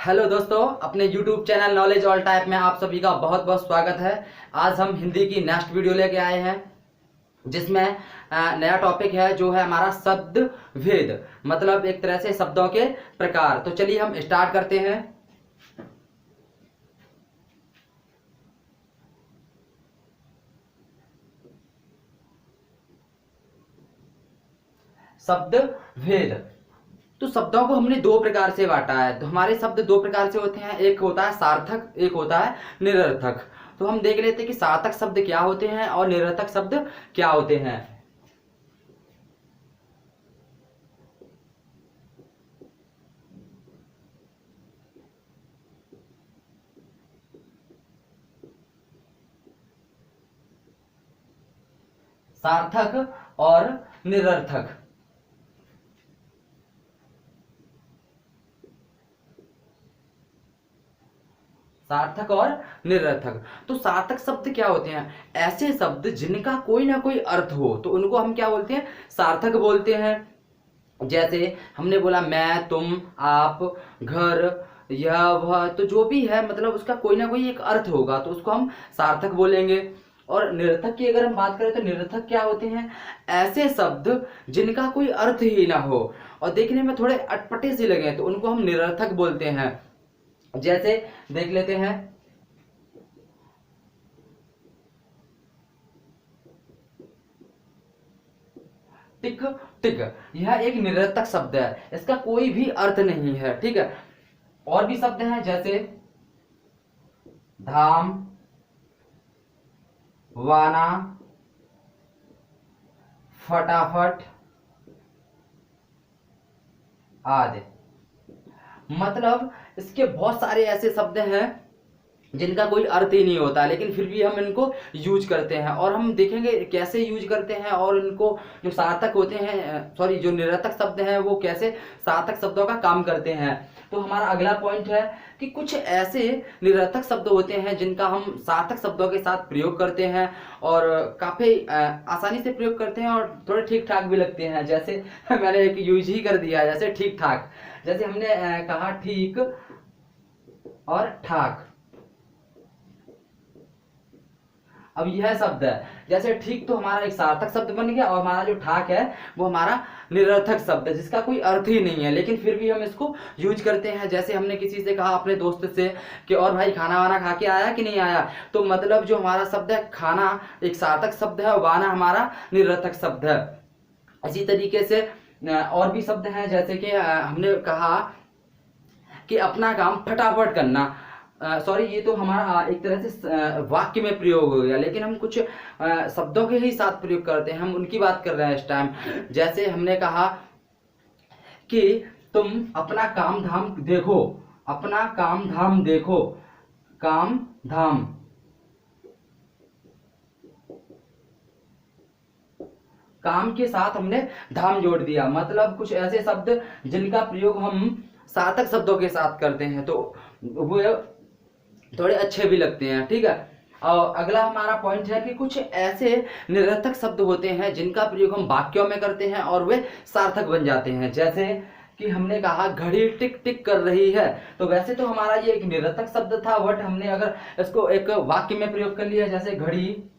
Hello दोस्तों, अपने YouTube channel knowledge all type में आप सभी का बहुत बहुत स्वागत है। आज हम हिंदी की नेक्स्ट वीडियो लेके आए हैं जिसमें नया टॉपिक है जो है हमारा शब्द भेद, मतलब एक तरह से शब्दों के प्रकार। तो चलिए हम स्टार्ट करते हैं। शब्द भेद। तो शब्दों को हमने दो प्रकार से बांटा है। तो हमारे शब्द दो प्रकार से होते हैं, एक होता है सार्थक, एक होता है निरर्थक। तो हम देख लेते हैं कि सार्थक शब्द क्या होते हैं और निरर्थक शब्द क्या होते हैं। सार्थक और निरर्थक। सार्थक और निरर्थक। तो सार्थक शब्द क्या होते हैं? ऐसे शब्द जिनका कोई ना कोई अर्थ हो, तो उनको हम क्या बोलते हैं? सार्थक बोलते हैं। जैसे हमने बोला मैं, तुम, आप, घर, यह, वह, तो जो भी है मतलब उसका कोई ना कोई एक अर्थ होगा, तो उसको हम सार्थक बोलेंगे। और निरर्थक की अगर हम बात करें तो निरर्थक क्या होते हैं? ऐसे शब्द जिनका कोई अर्थ ही ना हो और देखने में थोड़े अटपटे से लगे, तो उनको हम निरर्थक बोलते हैं। जैसे देख लेते हैं, टिक टिक, यह एक निरर्थक शब्द है, इसका कोई भी अर्थ नहीं है। ठीक है। और भी शब्द हैं जैसे धाम, वाना, फटाफट आदि। मतलब इसके बहुत सारे ऐसे शब्द हैं जिनका कोई अर्थ ही नहीं होता, लेकिन फिर भी हम इनको यूज करते हैं और हम देखेंगे कैसे यूज करते हैं। और इनको जो सार्थक होते हैं, सॉरी, जो निरर्थक शब्द हैं वो कैसे सार्थक शब्दों का काम करते हैं। तो हमारा अगला पॉइंट है कि कुछ ऐसे निरर्थक शब्द होते हैं जिनका हम सार्थक शब्दों के साथ प्रयोग करते हैं और काफी आसानी से प्रयोग करते हैं और थोड़े ठीक ठाक भी लगते हैं। जैसे मैंने एक यूज ही कर दिया, जैसे ठीक ठाक। जैसे हमने कहा ठीक और ठाक। अब यह शब्द है, जैसे ठीक तो हमारा एक सार्थक शब्द बन गया और हमारा जो ठाक है वो हमारा निरर्थक शब्द है जिसका कोई अर्थ ही नहीं है, लेकिन फिर भी हम इसको यूज करते हैं। जैसे हमने किसी से कहा, अपने दोस्त से, कि और भाई खाना वाना खा के आया कि नहीं आया, तो मतलब जो हमारा शब्द है खाना एक सार्थक शब्द है, वाना हमारा निरर्थक शब्द है। इसी तरीके से और भी शब्द हैं, जैसे कि हमने कहा कि अपना काम फटाफट करना। सॉरी, ये तो हमारा एक तरह से वाक्य में प्रयोग हो गया, लेकिन हम कुछ शब्दों के ही साथ प्रयोग करते हैं, हम उनकी बात कर रहे हैं इस टाइम। जैसे हमने कहा कि तुम अपना काम धाम देखो, अपना काम धाम देखो, काम धाम, काम के साथ हमने धाम जोड़ दिया। मतलब कुछ ऐसे शब्द जिनका प्रयोग हम सार्थक शब्दों के साथ करते हैं तो वो थोड़े अच्छे भी लगते हैं। ठीक है। और अगला हमारा पॉइंट है कि कुछ ऐसे निरर्थक शब्द होते हैं जिनका प्रयोग हम वाक्यों में करते हैं और वे सार्थक बन जाते हैं। जैसे कि हमने कहा घड़ी टिक टिक कर रही है, तो वैसे तो हमारा ये एक निरर्थक शब्द था, बट हमने अगर इसको एक वाक्य में प्रयोग कर लिया, जैसे घड़ी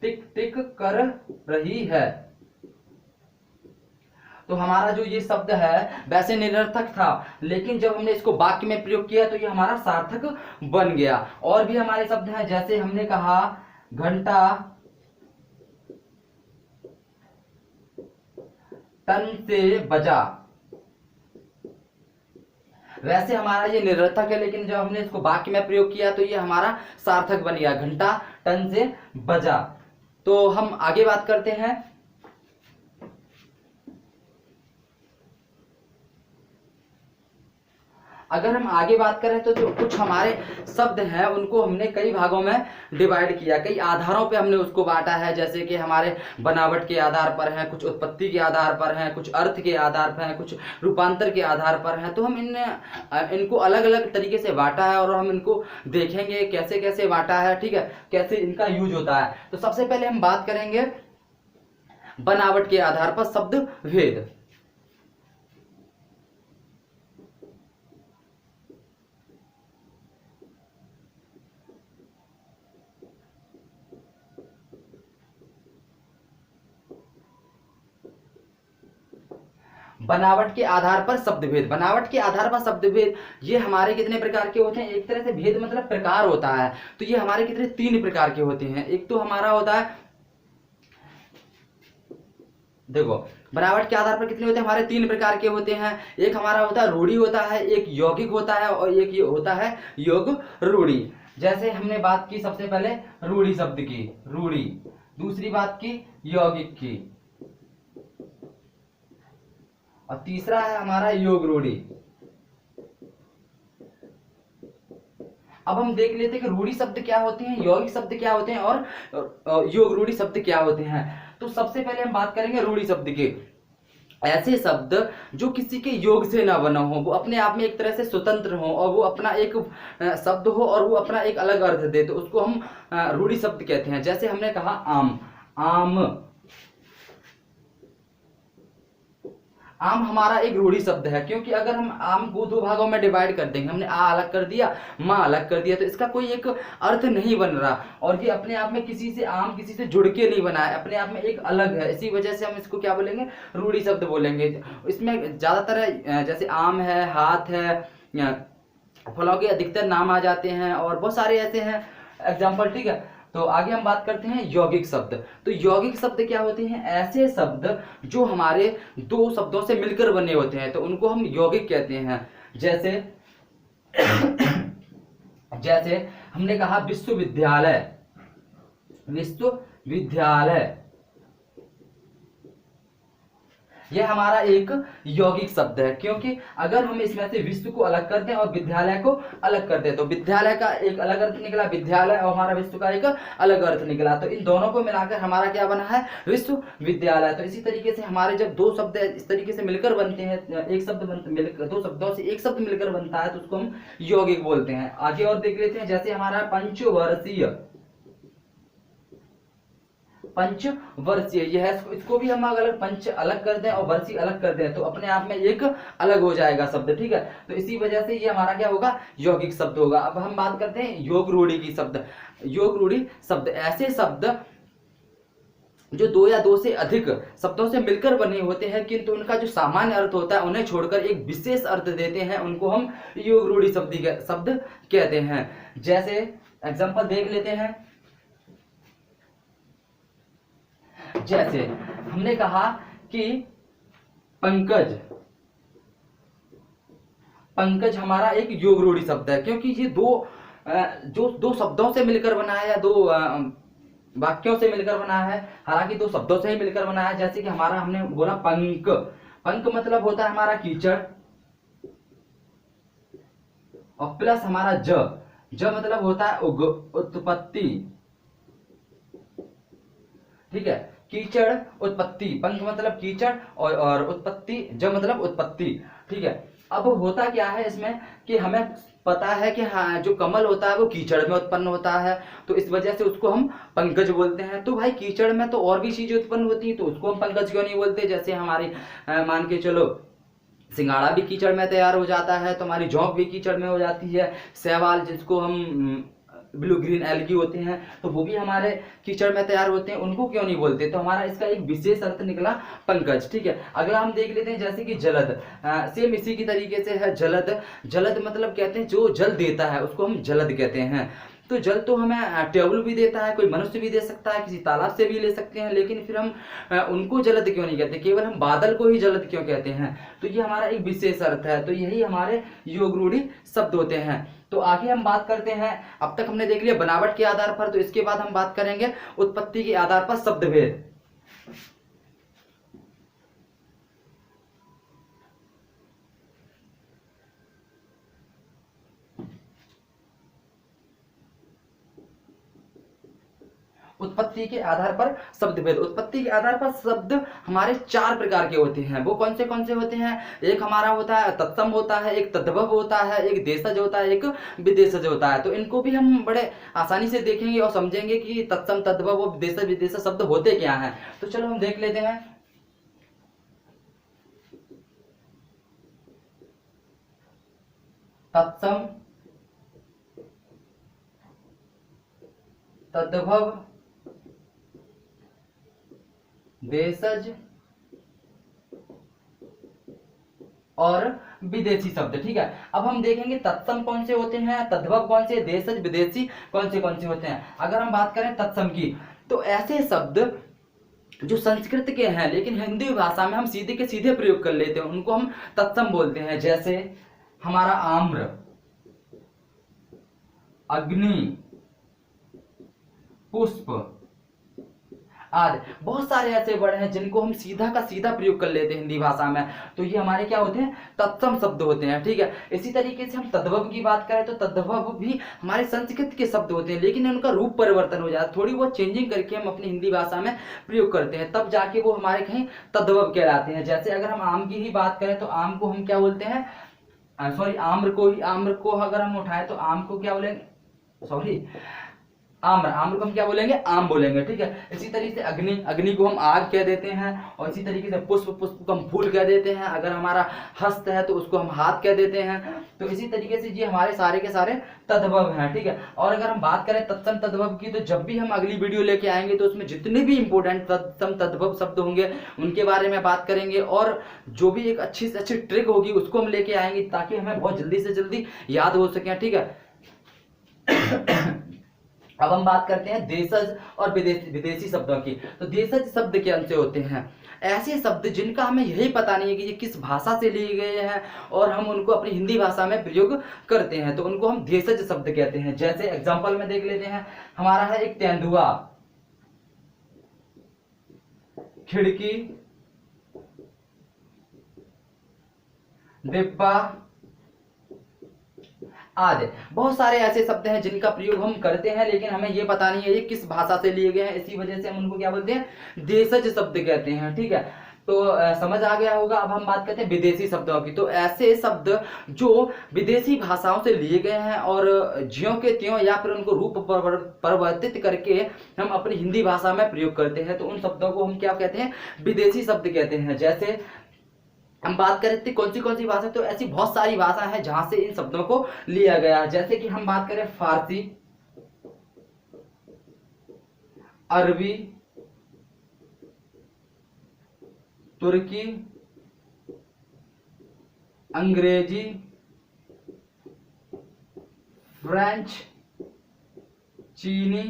टिक टिक कर रही है, तो हमारा जो ये शब्द है वैसे निरर्थक था, लेकिन जब हमने इसको वाक्य में प्रयोग किया तो ये हमारा सार्थक बन गया। और भी हमारे शब्द हैं, जैसे हमने कहा घंटा टन से बजा, वैसे हमारा ये निरर्थक है, लेकिन जब हमने इसको वाक्य में प्रयोग किया तो ये हमारा सार्थक बन गया, घंटा टन से बजा। तो हम आगे बात करते हैं। अगर हम आगे बात करें तो जो कुछ हमारे शब्द हैं उनको हमने कई भागों में डिवाइड किया, कई आधारों पे हमने उसको बांटा है। जैसे कि हमारे बनावट के आधार पर हैं, कुछ उत्पत्ति के आधार पर हैं, कुछ अर्थ के आधार पर हैं, कुछ रूपांतर के आधार पर हैं। तो हम इनको अलग अलग तरीके से बांटा है और हम इनको देखेंगे कैसे कैसे बांटा है। ठीक है, कैसे इनका यूज होता है। तो सबसे पहले हम बात करेंगे बनावट के आधार पर शब्द भेद। बनावट के आधार पर शब्द भेद, बनावट के आधार पर शब्द भेद, ये हमारे कितने प्रकार के होते हैं? एक तरह से भेद मतलब प्रकार होता है, तो ये हमारे कितने 3 प्रकार के होते हैं। एक तो हमारा होता है, देखो बनावट के आधार पर कितने होते हैं? हमारे 3 प्रकार के होते हैं। एक हमारा होता है रूढ़ी होता है, एक यौगिक होता है, और एक ये होता है योग रूढ़ी। जैसे हमने बात की सबसे पहले रूढ़ी शब्द की, रूढ़ी, दूसरी बात की यौगिक की, और तीसरा है हमारा योग रूढ़ी। अब हम देख लेते हैं कि रूढ़ी शब्द क्या होते हैं, यौगिक शब्द क्या होते हैं, और योग रूढ़ी शब्द क्या होते हैं। तो सबसे पहले हम बात करेंगे रूढ़ी शब्द की। ऐसे शब्द जो किसी के योग से ना बना हो, वो अपने आप में एक तरह से स्वतंत्र हो, और वो अपना एक शब्द हो, और वो अपना एक अलग अर्थ दे, तो उसको हम रूढ़ी शब्द कहते हैं। जैसे हमने कहा आम, आम, आम हमारा एक रूढ़ी शब्द है, क्योंकि अगर हम आम को 2 भागों में डिवाइड कर देंगे, हमने आ अलग कर दिया, माँ अलग कर दिया, तो इसका कोई एक अर्थ नहीं बन रहा, और ये अपने आप में किसी से, आम किसी से जुड़ के नहीं बना है, अपने आप में एक अलग है। इसी वजह से हम इसको क्या बोलेंगे? रूढ़ी शब्द बोलेंगे। इसमें ज्यादातर जैसे आम है, हाथ है, फलों के अधिकतर नाम आ जाते हैं, और बहुत सारे ऐसे हैं एग्जाम्पल, ठीक है। तो आगे हम बात करते हैं यौगिक शब्द। तो यौगिक शब्द क्या होते हैं? ऐसे शब्द जो हमारे 2 शब्दों से मिलकर बने होते हैं, तो उनको हम यौगिक कहते हैं। जैसे जैसे हमने कहा विश्वविद्यालय, विश्वविद्यालय, यह हमारा एक यौगिक शब्द है, क्योंकि अगर हम इसमें से विश्व को अलग कर दें और विद्यालय को अलग कर दें, तो विद्यालय का एक अलग अर्थ निकला, विद्यालय, और हमारा विश्व का एक अलग अर्थ निकला, तो इन दोनों को मिलाकर हमारा क्या बना है? विश्वविद्यालय। तो इसी तरीके से हमारे जब 2 शब्द इस तरीके से मिलकर बनते हैं, एक शब्द मिलकर, 2 शब्दों से एक शब्द मिलकर बनता है, तो उसको हम यौगिक बोलते हैं। आगे और देख लेते हैं, जैसे हमारा पंचवर्षीय, पंचवर्षीय, यह इसको भी हम अगर पंच अलग कर दें और वर्षीय अलग कर दें, तो अपने आप में एक अलग हो जाएगा शब्द, ठीक है। तो इसी वजह से ये हमारा क्या होगा? यौगिक शब्द होगा। अब हम बात करते हैं योग रूढ़ी की शब्द। योग रूढ़ी शब्द ऐसे शब्द जो 2 या 2 से अधिक शब्दों से मिलकर बने होते हैं, किंतु उनका जो सामान्य अर्थ होता है उन्हें छोड़कर एक विशेष अर्थ देते हैं, उनको हम योग रूढ़ी शब्द कहते हैं। जैसे एग्जाम्पल देख लेते हैं, जैसे हमने कहा कि पंकज, पंकज हमारा एक योग रूढ़ी शब्द है, क्योंकि ये जो 2 शब्दों से मिलकर बना है, या 2 वाक्यों से मिलकर बना है, हालांकि 2 शब्दों से ही मिलकर बना है। जैसे कि हमारा हमने बोला पंक, पंक मतलब होता है हमारा कीचड़, और प्लस हमारा ज मतलब होता है उत्पत्ति, ठीक है। कीचड़, उत्पत्ति, पंख मतलब कीचड़, और उत्पत्ति, ज मतलब उत्पत्ति, ठीक है। अब होता क्या है इसमें कि हमें पता है कि हाँ, जो कमल होता है वो कीचड़ में उत्पन्न होता है, तो इस वजह से उसको हम पंकज बोलते हैं। तो भाई कीचड़ में तो और भी चीजें उत्पन्न होती हैं, तो उसको हम पंकज क्यों नहीं बोलते? जैसे हमारी मान के चलो सिंगाड़ा भी कीचड़ में तैयार हो जाता है, तो हमारी जौंक भी कीचड़ में हो जाती है, शैवाल जिसको हम ब्लू ग्रीन एल्गी होते हैं, तो वो भी हमारे कीचड़ में तैयार होते हैं, उनको क्यों नहीं बोलते? तो हमारा इसका एक विशेष अर्थ निकला पंकज, ठीक है। अगला हम देख लेते हैं, जैसे कि जलद, सेम इसी की तरीके से है जलद। जलद मतलब कहते हैं जो जल देता है, उसको हम जलद कहते हैं। तो जल तो हमें टेबल भी देता है, कोई मनुष्य भी दे सकता है, किसी तालाब से भी ले सकते हैं, लेकिन फिर हम उनको जलद क्यों नहीं कहते? केवल हम बादल को ही जलद क्यों कहते हैं? तो ये हमारा एक विशेष अर्थ है। तो यही हमारे योग रूढ़ी शब्द होते हैं। तो आगे हम बात करते हैं, अब तक हमने देख लिया बनावट के आधार पर, तो इसके बाद हम बात करेंगे उत्पत्ति के आधार पर शब्द भेद। उत्पत्ति के आधार पर शब्द भेद। उत्पत्ति के आधार पर शब्द हमारे 4 प्रकार के होते हैं। वो कौन से होते हैं? एक हमारा होता है तत्सम होता है, एक तद्भव होता है, एक देशज होता है, एक विदेशज होता है। तो इनको भी हम बड़े आसानी से देखेंगे और समझेंगे कि तत्सम, तद्भव और विदेशज विदेशज शब्द होते क्या हैं। तो चलो हम देख लेते हैं। तत्सम, तद्भव, देशज और विदेशी शब्द। ठीक है, अब हम देखेंगे तत्सम कौन से होते हैं, तद्भव कौन से, देशज विदेशी कौन से होते हैं। अगर हम बात करें तत्सम की, तो ऐसे शब्द जो संस्कृत के हैं लेकिन हिंदी भाषा में हम सीधे के सीधे प्रयोग कर लेते हैं, उनको हम तत्सम बोलते हैं। जैसे हमारा आम्र, अग्नि, पुष्प आदि बहुत सारे ऐसे वर्ड हैं जिनको हम सीधा का सीधा प्रयोग कर लेते हैं हिंदी भाषा में। तो ये हमारे क्या होते हैं? तत्सम शब्द होते हैं। ठीक है, इसी तरीके से हम तद्भव की बात करें तो तद्भव भी हमारे संस्कृत के शब्द होते हैं लेकिन उनका रूप परिवर्तन हो जाता है, थोड़ी बहुत चेंजिंग करके हम अपनी हिंदी भाषा में प्रयोग करते हैं, तब जाके वो हमारे कहीं तद्भव कहलाते हैं। जैसे अगर हम आम की ही बात करें तो आम को हम क्या बोलते हैं, सॉरी आम्र को अगर हम उठाएं तो आम को क्या बोलेंगे, सॉरी आम्र को हम क्या बोलेंगे? आम बोलेंगे। ठीक है, इसी तरीके से अग्नि को हम आग कह देते हैं, और इसी तरीके से पुष्प को हम फूल कह देते हैं। अगर हमारा हस्त है तो उसको हम हाथ कह देते हैं। तो इसी तरीके से ये हमारे सारे के सारे तद्भव हैं। ठीक है, और अगर हम बात करें तत्सम तद्भव की, तो जब भी हम अगली वीडियो लेके आएंगे तो उसमें जितने भी इंपॉर्टेंट तत्सम तद्भव शब्द होंगे उनके बारे में बात करेंगे, और जो भी एक अच्छी से अच्छी ट्रिक होगी उसको हम लेके आएंगे ताकि हमें बहुत जल्दी से जल्दी याद हो सके। ठीक है। अब हम बात करते हैं देशज और विदेशी शब्दों की। तो देशज शब्द के अंश होते हैं ऐसे शब्द जिनका हमें यही पता नहीं है कि ये किस भाषा से लिए गए हैं और हम उनको अपनी हिंदी भाषा में प्रयोग करते हैं, तो उनको हम देशज शब्द कहते हैं। जैसे एग्जांपल में देख लेते हैं, हमारा है एक तेंदुआ, खिड़की, डिब्बा आदि। बहुत सारे ऐसे शब्द हैं जिनका प्रयोग हम करते हैं लेकिन हमें ये पता नहीं है ये किस भाषा से लिए गए हैं, इसी वजह से हम उनको क्या बोलते हैं? देशज शब्द कहते हैं। ठीक है, तो समझ आ गया होगा। अब हम बात करते हैं विदेशी शब्दों की। तो ऐसे शब्द जो विदेशी भाषाओं से लिए गए हैं और ज्यों के त्यों या फिर उनको रूप परिवर्तित करके हम अपनी हिंदी भाषा में प्रयोग करते हैं, तो उन शब्दों को हम क्या कहते हैं? विदेशी शब्द कहते हैं। जैसे हम बात करें तो कौन सी भाषा, तो ऐसी बहुत सारी भाषा है जहां से इन शब्दों को लिया गया है। जैसे कि हम बात करें फारसी, अरबी, तुर्की, अंग्रेजी, फ्रेंच, चीनी,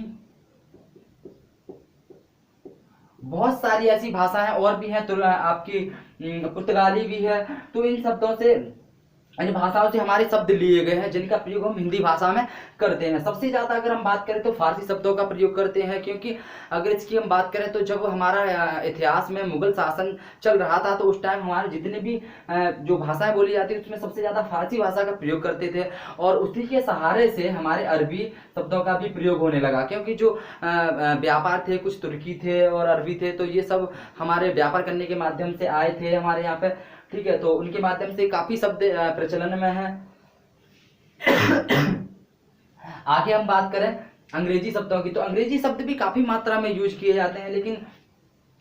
बहुत सारी ऐसी भाषाएं और भी हैं, तो आपकी पुर्तगाली भी है। तो इन शब्दों से, इन भाषाओं से हमारे शब्द लिए गए हैं जिनका प्रयोग हम हिंदी भाषा में करते हैं। सबसे ज्यादा अगर हम बात करें तो फारसी शब्दों का प्रयोग करते हैं, क्योंकि अगर इसकी हम बात करें तो जब हमारा इतिहास में मुगल शासन चल रहा था तो उस टाइम हमारे जितने भी जो भाषाएं बोली जाती है उसमें सबसे ज्यादा फारसी भाषा का प्रयोग करते थे, और उसी के सहारे से हमारे अरबी शब्दों का भी प्रयोग होने लगा। क्योंकि जो व्यापार थे, कुछ तुर्की थे और अरबी थे, तो ये सब हमारे व्यापार करने के माध्यम से आए थे हमारे यहाँ पे। ठीक है, तो उनके माध्यम से काफी शब्द प्रचलन में है। आगे हम बात करें अंग्रेजी शब्दों की, तो अंग्रेजी शब्द भी काफी मात्रा में यूज किए जाते हैं, लेकिन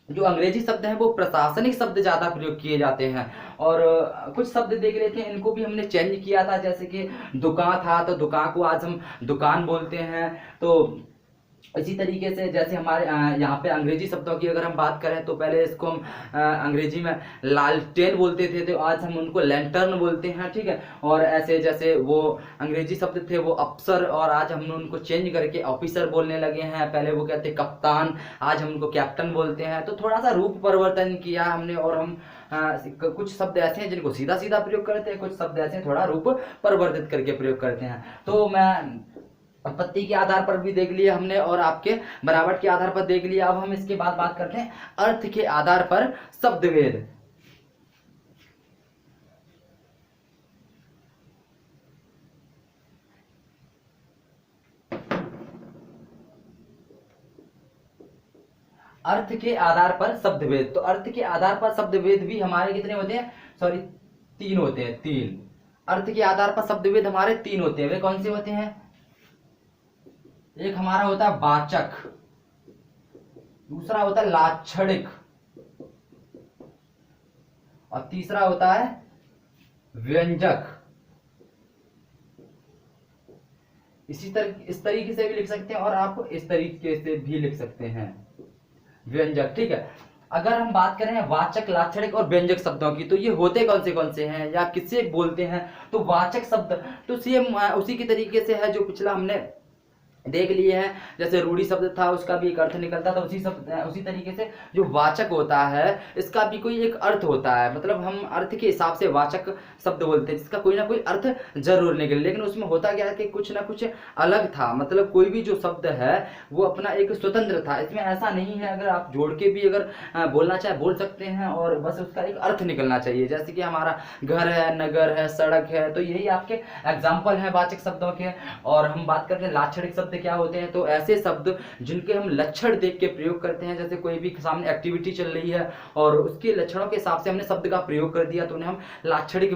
जो अंग्रेजी शब्द हैं वो प्रशासनिक शब्द ज्यादा प्रयोग किए जाते हैं। और कुछ शब्द देख लेते हैं, इनको भी हमने चेंज किया था। जैसे कि दुकान था तो दुकान को आज हम दुकान बोलते हैं। तो इसी तरीके से जैसे हमारे यहाँ पे अंग्रेजी शब्दों की अगर हम बात करें तो पहले इसको हम अंग्रेजी में लालटेन बोलते थे, तो आज हम उनको लैंटर्न बोलते हैं। ठीक है, और ऐसे जैसे वो अंग्रेजी शब्द थे वो अफसर, और आज हमने उनको चेंज करके ऑफिसर बोलने लगे हैं। पहले वो कहते कप्तान, आज हम उनको कैप्टन बोलते हैं। तो थोड़ा सा रूप परिवर्तन किया हमने, और हम कुछ शब्द ऐसे हैं जिनको सीधा सीधा प्रयोग करते हैं, कुछ शब्द ऐसे थोड़ा रूप परिवर्तित करके प्रयोग करते हैं। तो मैं उत्पत्ति के आधार पर भी देख लिया हमने और आपके बनावट के आधार पर देख लिया। अब हम इसके बाद बात करते हैं अर्थ के आधार पर शब्द भेद। अर्थ के आधार पर शब्द भेद। तो अर्थ के आधार पर शब्द भेद भी हमारे कितने होते हैं, सॉरी 3 होते हैं, 3। अर्थ के आधार पर शब्द भेद हमारे 3 होते हैं। वे कौन से होते हैं? एक हमारा होता है वाचक, दूसरा होता है लाक्षणिक, और तीसरा होता है व्यंजक। इस तरीके से भी लिख सकते हैं और आप इस तरीके से भी लिख सकते हैं, व्यंजक। ठीक है, अगर हम बात करें वाचक, लाक्षणिक और व्यंजक शब्दों की, तो ये होते कौन से हैं या किससे बोलते हैं? तो वाचक शब्द तो सेम उसी के तरीके से है जो पिछला हमने देख लिए हैं। जैसे रूढ़ी शब्द था, उसका भी एक अर्थ निकलता था, उसी तरीके से जो वाचक होता है इसका भी कोई एक अर्थ होता है। मतलब हम अर्थ के हिसाब से वाचक शब्द बोलते हैं जिसका कोई ना कोई अर्थ जरूर निकले, लेकिन उसमें होता क्या है कि कुछ ना कुछ अलग था। मतलब कोई भी जो शब्द है वो अपना एक स्वतंत्र था, इसमें ऐसा नहीं है। अगर आप जोड़ के भी अगर बोलना चाहे बोल सकते हैं, और बस उसका एक अर्थ निकलना चाहिए। जैसे कि हमारा घर है, नगर है, सड़क है, तो यही आपके एग्जाम्पल है वाचक शब्दों के। और हम बात करते हैं लाक्षणिक शब्द क्या होते हैं, तो ऐसे शब्द जिनके हम लक्षण देख के प्रयोग करते हैं। जैसे कोई भी सामने एक्टिविटी चल रही है और उसके लक्षणों के हिसाब से हमने शब्द का प्रयोग कर दिया, तो उन्हें हम लाक्षणिक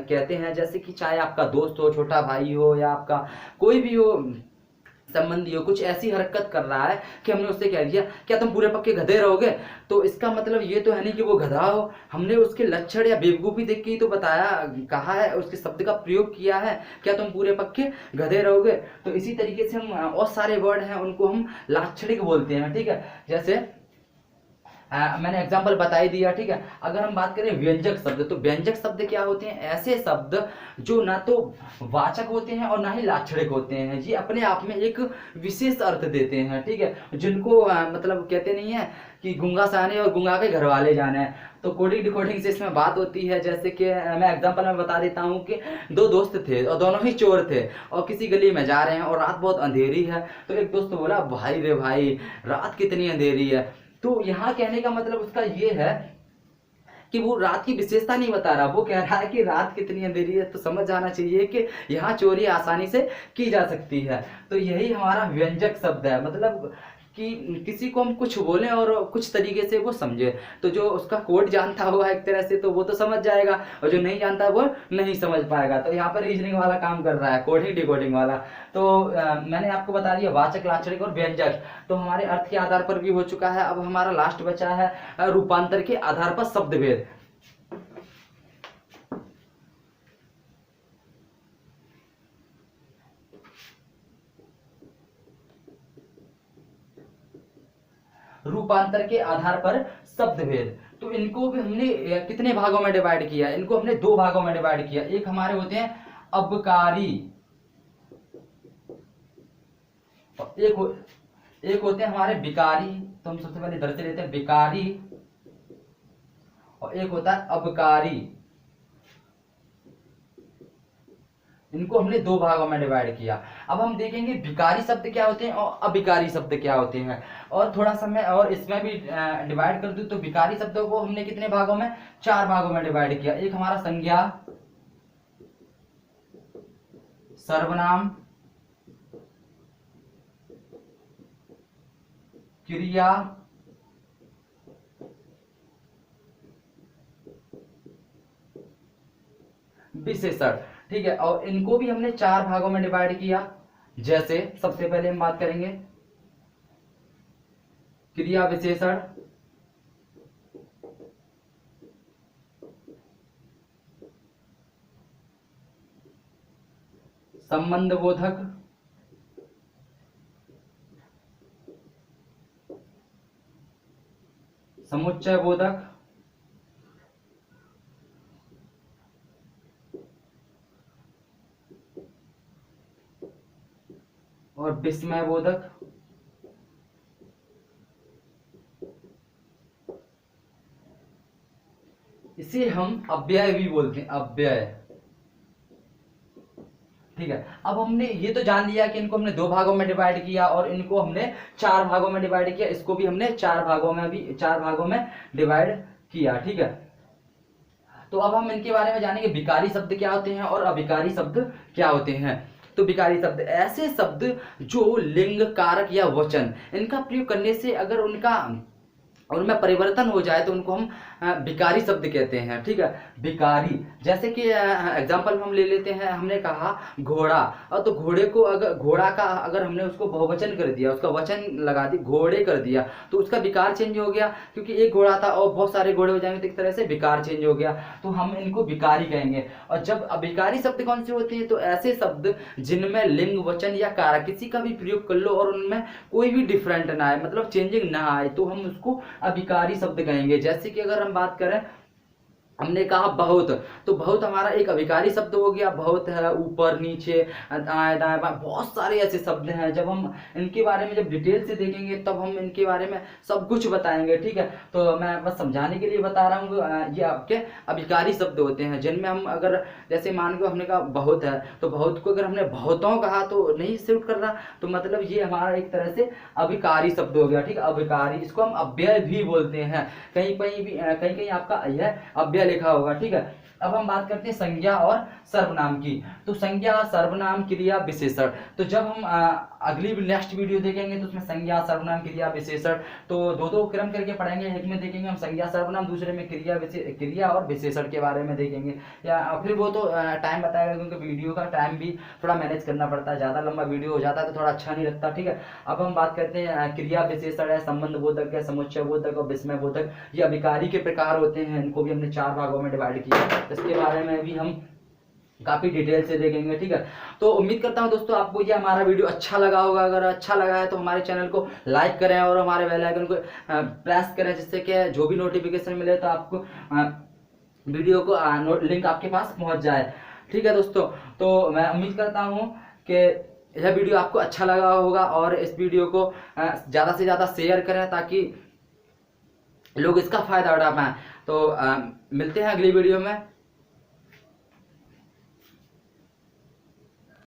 कहते हैं। जैसे कि चाहे आपका दोस्त हो, छोटा भाई हो, या आपका कोई भी हो, संबंधी हो, कुछ ऐसी हरकत कर रहा है कि हमने उससे कह दिया क्या तुम पूरे पक्के गधे रहोगे, तो इसका मतलब ये तो है नहीं कि वो गधा हो, हमने उसके लक्षण या बेवकूफी देख के ही तो बताया, कहा है, उसके शब्द का प्रयोग किया है, क्या तुम पूरे पक्के गधे रहोगे। तो इसी तरीके से हम और सारे वर्ड हैं उनको हम लाक्षणिक बोलते हैं। ठीक है, जैसे मैंने एग्जाम्पल बता ही दिया। ठीक है, अगर हम बात करें व्यंजक शब्द, तो व्यंजक शब्द क्या होते हैं? ऐसे शब्द जो ना तो वाचक होते हैं और ना ही लाक्षणिक होते हैं, ये अपने आप में एक विशेष अर्थ देते हैं। ठीक है, जिनको मतलब कहते नहीं है कि गूंगा साने और गूंगा के घर वाले जाने हैं, तो कोडिंग डिकोडिंग से इसमें बात होती है। जैसे कि मैं एग्जांपल में बता देता हूँ कि 2 दोस्त थे और दोनों ही चोर थे और किसी गली में जा रहे हैं और रात बहुत अंधेरी है, तो एक दोस्त बोला भाई रे भाई रात कितनी अंधेरी है। तो यहाँ कहने का मतलब उसका ये है कि वो रात की विशेषता नहीं बता रहा, वो कह रहा है कि रात कितनी अंधेरी है, तो समझ जाना चाहिए कि यहाँ चोरी आसानी से की जा सकती है। तो यही हमारा व्यंजक शब्द है, मतलब कि किसी को हम कुछ बोलें और कुछ तरीके से वो समझे। तो जो उसका कोड जानता होगा एक तरह से तो वो तो समझ जाएगा, और जो नहीं जानता वो नहीं समझ पाएगा। तो यहाँ पर रीजनिंग वाला काम कर रहा है, कोडिंग डिकोडिंग वाला। तो मैंने आपको बता दिया वाचक, लाक्षणिक और व्यंजक, तो हमारे अर्थ के आधार पर भी हो चुका है। अब हमारा लास्ट बचा है रूपांतर के आधार पर शब्द भेद। रूपांतर के आधार पर शब्द भेद, तो इनको भी हमने कितने भागों में डिवाइड किया? इनको हमने 2 भागों में डिवाइड किया। एक हमारे होते हैं अबकारी और एक होते हैं हमारे विकारी। तो हम सबसे पहले इधर से लेते हैं विकारी, और एक होता है अबकारी। इनको हमने 2 भागों में डिवाइड किया। अब हम देखेंगे विकारी शब्द क्या होते हैं और अविकारी शब्द क्या होते हैं, और थोड़ा सा मैं और इसमें भी डिवाइड कर दूं तो विकारी शब्दों को हमने कितने भागों में? 4 भागों में डिवाइड किया। एक हमारा संज्ञा, सर्वनाम, क्रिया, विशेषण। ठीक है, और इनको भी हमने 4 भागों में डिवाइड किया। जैसे सबसे पहले हम बात करेंगे क्रिया विशेषण, संबंध बोधक, समुच्चय बोधक, और विस्मय बोधक। इसे हम अव्यय भी बोलते हैं, अव्यय। ठीक है, अब हमने ये तो जान लिया कि इनको हमने 2 भागों में डिवाइड किया और इनको हमने 4 भागों में डिवाइड किया। इसको भी हमने 4 भागों में डिवाइड किया। ठीक है, तो अब हम इनके बारे में जानेंगे विकारी शब्द क्या होते हैं और अविकारी शब्द क्या होते हैं। तो विकारी शब्द ऐसे शब्द जो लिंग, कारक या वचन, इनका प्रयोग करने से अगर उनका उनमें परिवर्तन हो जाए तो उनको हम विकारी शब्द कहते हैं। ठीक है, विकारी। जैसे कि एग्जाम्पल हम ले लेते हैं, हमने कहा घोड़ा, और तो घोड़े को अगर घोड़ा का अगर हमने उसको बहुवचन कर दिया, उसका वचन लगा दी, घोड़े कर दिया, तो उसका विकार चेंज हो गया, क्योंकि एक घोड़ा था और बहुत सारे घोड़े हो जाएंगे तो एक तरह से विकार चेंज हो गया, तो हम इनको विकारी कहेंगे। और जब विकारी शब्द कौन से होते हैं, तो ऐसे शब्द जिनमें लिंग, वचन या कारक किसी का भी प्रयोग कर लो और उनमें कोई भी डिफरेंट ना आए, मतलब चेंजिंग ना आए, तो हम उसको अभिकारी शब्द कहेंगे। जैसे कि अगर हम बात करें, हमने कहा बहुत, तो बहुत हमारा एक अभिकारी शब्द हो गया। बहुत है, ऊपर, नीचे, दाएं दाएं बाएं, बहुत सारे ऐसे शब्द हैं। जब हम इनके बारे में जब डिटेल से देखेंगे तब हम इनके बारे में सब कुछ बताएंगे। ठीक है, तो मैं बस समझाने के लिए बता रहा हूँ। ये आपके अभिकारी शब्द होते हैं जिनमें हम अगर जैसे मान लो हमने कहा बहुत है, तो बहुत को अगर हमने बहुतों कहा तो नहीं सूट कर रहा, तो मतलब ये हमारा एक तरह से अभिकारी शब्द हो गया। ठीक है, अभिकारी, इसको हम अव्यय भी बोलते हैं। कहीं कहीं भी कहीं कहीं आपका यह अव्यय लिखा होगा। ठीक है, अब हम बात करते हैं संज्ञा और सर्वनाम की। तो संज्ञा, सर्वनाम, क्रिया, विशेषण, तो जब हम अगली नेक्स्ट वीडियो देखेंगे तो उसमें संज्ञा, सर्वनाम, क्रिया, विशेषण, तो दो दो क्रम करके पढ़ेंगे। एक में देखेंगे हम संज्ञा सर्वनाम, दूसरे में क्रिया और विशेषण के बारे में देखेंगे। या फिर वो तो टाइम बताएगा, क्योंकि वीडियो का टाइम भी थोड़ा मैनेज करना पड़ता है, ज़्यादा लंबा वीडियो हो जाता है तो थोड़ा अच्छा नहीं लगता। ठीक है, अब हम बात करते हैं क्रिया विशेषण है, संबंध बोधक है, समुच्चय बोधक और विस्मय बोधक। ये अभिकारी के प्रकार होते हैं, इनको भी हमने 4 भागों में डिवाइड किया, इसके बारे में भी हम काफी डिटेल से देखेंगे। ठीक है, तो उम्मीद करता हूं दोस्तों आपको ये हमारा वीडियो अच्छा लगा होगा। अगर अच्छा लगा है तो हमारे चैनल को लाइक करें और हमारे बेल आइकन को प्रेस करें, जिससे कि जो भी नोटिफिकेशन मिले तो आपको वीडियो को लिंक आपके पास पहुंच जाए। ठीक है दोस्तों, तो मैं उम्मीद करता हूं कि यह वीडियो आपको अच्छा लगा होगा और इस वीडियो को ज़्यादा से ज़्यादा शेयर करें ताकि लोग इसका फायदा उठा पाएं। तो मिलते हैं अगली वीडियो में।